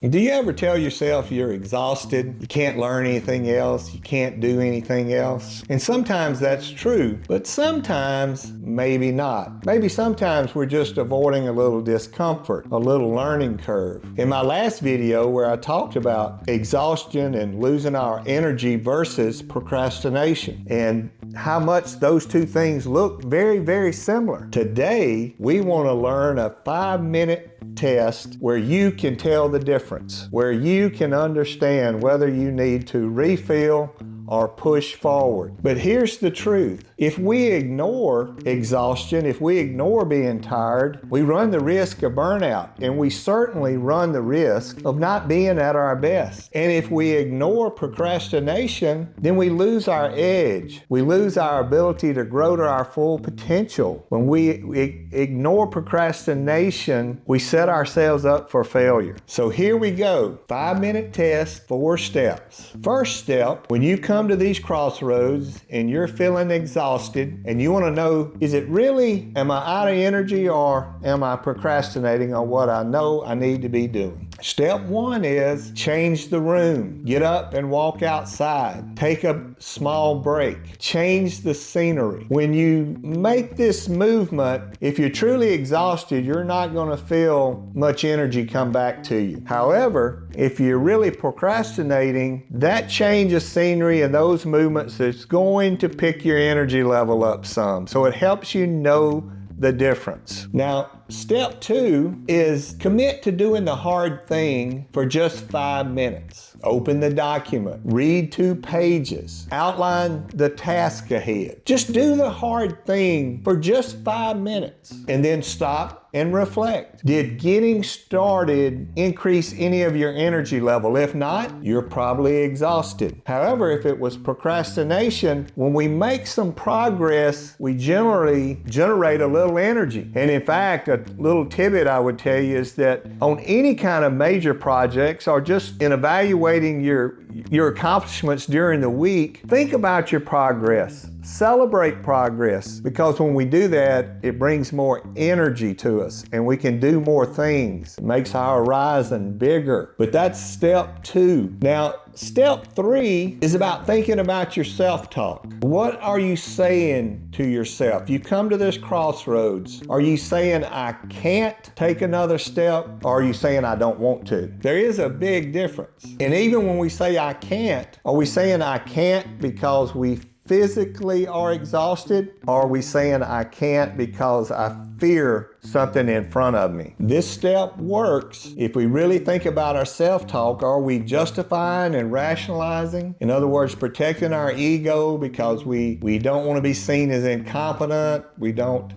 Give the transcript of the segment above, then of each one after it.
Do you ever tell yourself you're exhausted, you can't learn anything else, you can't do anything else? And sometimes that's true, but sometimes maybe not. Maybe sometimes we're just avoiding a little discomfort, a little learning curve. In my last video where I talked about exhaustion and losing our energy versus procrastination and how much those two things look very, very similar. Today, we want to learn a 5-minute test where you can tell the difference, where you can understand whether you need to refill or push forward. But here's the truth. If we ignore exhaustion, if we ignore being tired, we run the risk of burnout, and we certainly run the risk of not being at our best. And if we ignore procrastination, then we lose our edge. We lose our ability to grow to our full potential. When we ignore procrastination, we set ourselves up for failure. So here we go. 5-minute test, 4 steps. First step, when you come to these crossroads and you're feeling exhausted and you want to know, is it really, am I out of energy or am I procrastinating on what I know I need to be doing? Step 1 is change the room. Get up and walk outside. Take a small break. Change the scenery. When you make this movement, if you're truly exhausted, you're not going to feel much energy come back to you. However, if you're really procrastinating, that change of scenery and those movements is going to pick your energy level up some. So it helps you know the difference. Now, step 2 is commit to doing the hard thing for just 5 minutes. Open the document, read 2 pages, outline the task ahead. Just do the hard thing for just 5 minutes and then stop and reflect. Did getting started increase any of your energy level? If not, you're probably exhausted. However, if it was procrastination, when we make some progress, we generally generate a little energy. And in fact, a little tidbit I would tell you is that on any kind of major projects or just in evaluating your accomplishments during the week, think about your progress. Celebrate progress, because when we do that, it brings more energy to us and we can do more things. It makes our horizon bigger. But that's step 2. Now, step 3 is about thinking about your self-talk. What are you saying to yourself? You come to this crossroads. Are you saying, I can't take another step? Or are you saying, I don't want to? There is a big difference. And even when we say I can't, are we saying I can't because we physically are exhausted? Or are we saying I can't because I fear something in front of me? This step works if we really think about our self-talk. Are we justifying and rationalizing? In other words, protecting our ego because we don't want to be seen as incompetent. We don't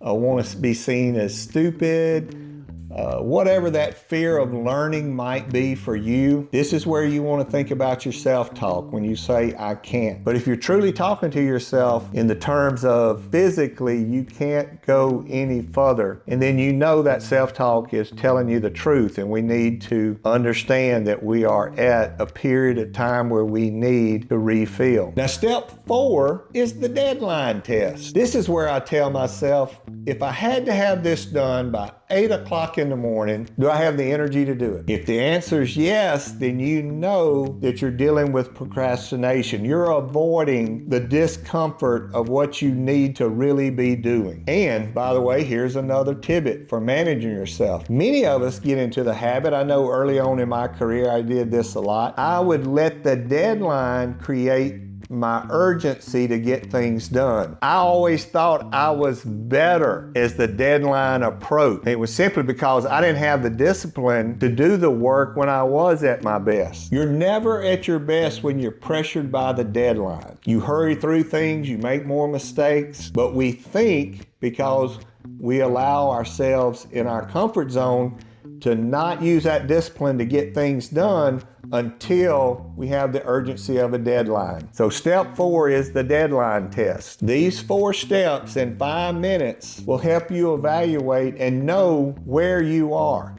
want to be seen as stupid. Whatever that fear of learning might be for you, this is where you want to think about your self-talk when you say, I can't. But if you're truly talking to yourself in the terms of physically, you can't go any further, and then you know that self-talk is telling you the truth, and we need to understand that we are at a period of time where we need to refill. Now, step 4 is the deadline test. This is where I tell myself, if I had to have this done by 8 o'clock in the morning, do I have the energy to do it? If the answer is yes, then you know that you're dealing with procrastination. You're avoiding the discomfort of what you need to really be doing. And by the way, here's another tidbit for managing yourself. Many of us get into the habit, I know early on in my career I did this a lot, I would let the deadline create my urgency to get things done. I always thought I was better as the deadline approached. It was simply because I didn't have the discipline to do the work when I was at my best. You're never at your best when you're pressured by the deadline. You hurry through things, you make more mistakes, but we think because we allow ourselves in our comfort zone to not use that discipline to get things done until we have the urgency of a deadline. So step 4 is the deadline test. These 4 steps in 5 minutes will help you evaluate and know where you are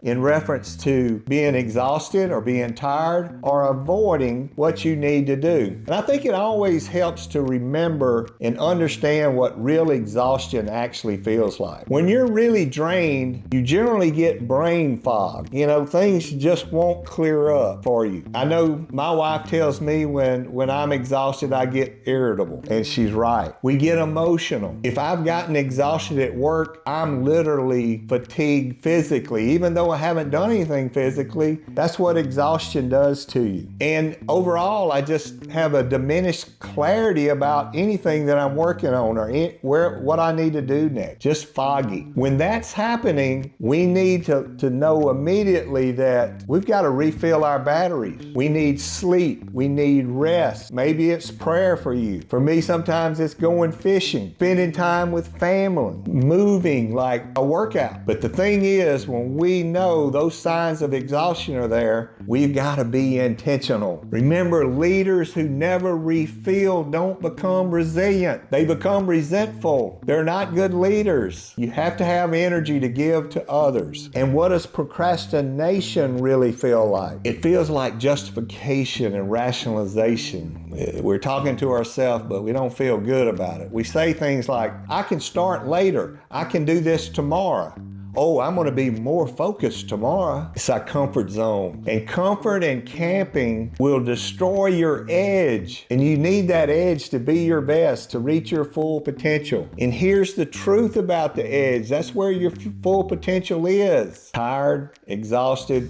in reference to being exhausted or being tired or avoiding what you need to do. And I think it always helps to remember and understand what real exhaustion actually feels like. When you're really drained, you generally generally get brain fog. You know, things just won't clear up for you. I know my wife tells me when I'm exhausted, I get irritable, and she's right. We get emotional. If I've gotten exhausted at work, I'm literally fatigued physically. Even though I haven't done anything physically, that's what exhaustion does to you. And overall, I just have a diminished clarity about anything that I'm working on or what I need to do next. Just foggy. When that's happening, we need to know immediately that we've got to refill our batteries. We need sleep. We need rest. Maybe it's prayer for you. For me, sometimes it's going fishing, spending time with family, moving like a workout. But the thing is, when we know those signs of exhaustion are there, we've got to be intentional. Remember, leaders who never refill don't become resilient. They become resentful. They're not good leaders. You have to have energy to give to others. And what does procrastination really feel like? It feels like justification and rationalization. We're talking to ourselves, but we don't feel good about it. We say things like, I can start later. I can do this tomorrow. Oh, I'm going to be more focused tomorrow. It's our comfort zone. And comfort and camping will destroy your edge. And you need that edge to be your best, to reach your full potential. And here's the truth about the edge. That's where your full potential is. Tired, exhausted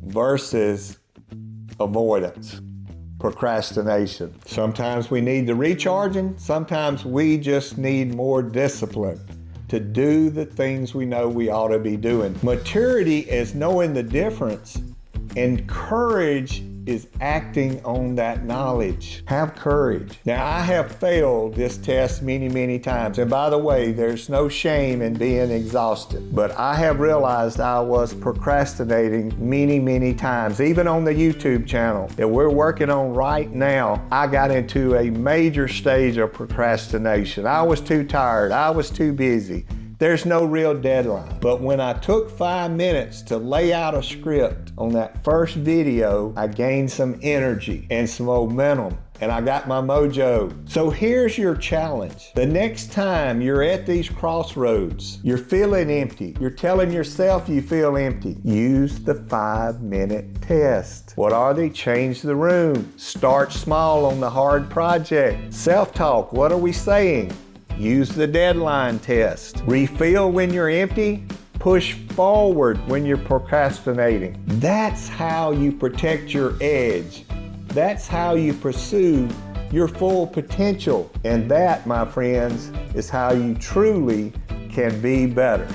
versus avoidance. Procrastination. Sometimes we need the recharging. Sometimes we just need more discipline to do the things we know we ought to be doing. Maturity is knowing the difference, and courage is acting on that knowledge. Have courage. Now, I have failed this test many, many times. And by the way, there's no shame in being exhausted. But I have realized I was procrastinating many, many times. Even on the YouTube channel that we're working on right now, I got into a major stage of procrastination. I was too tired. I was too busy. There's no real deadline. But when I took 5 minutes to lay out a script on that first video, I gained some energy and some momentum, and I got my mojo. So here's your challenge. The next time you're at these crossroads, you're feeling empty, you're telling yourself you feel empty, use the 5-minute test. What are they? Change the room. Start small on the hard project. Self-talk, what are we saying? Use the deadline test. Refill when you're empty. Push forward when you're procrastinating. That's how you protect your edge. That's how you pursue your full potential. And that, my friends, is how you truly can be better.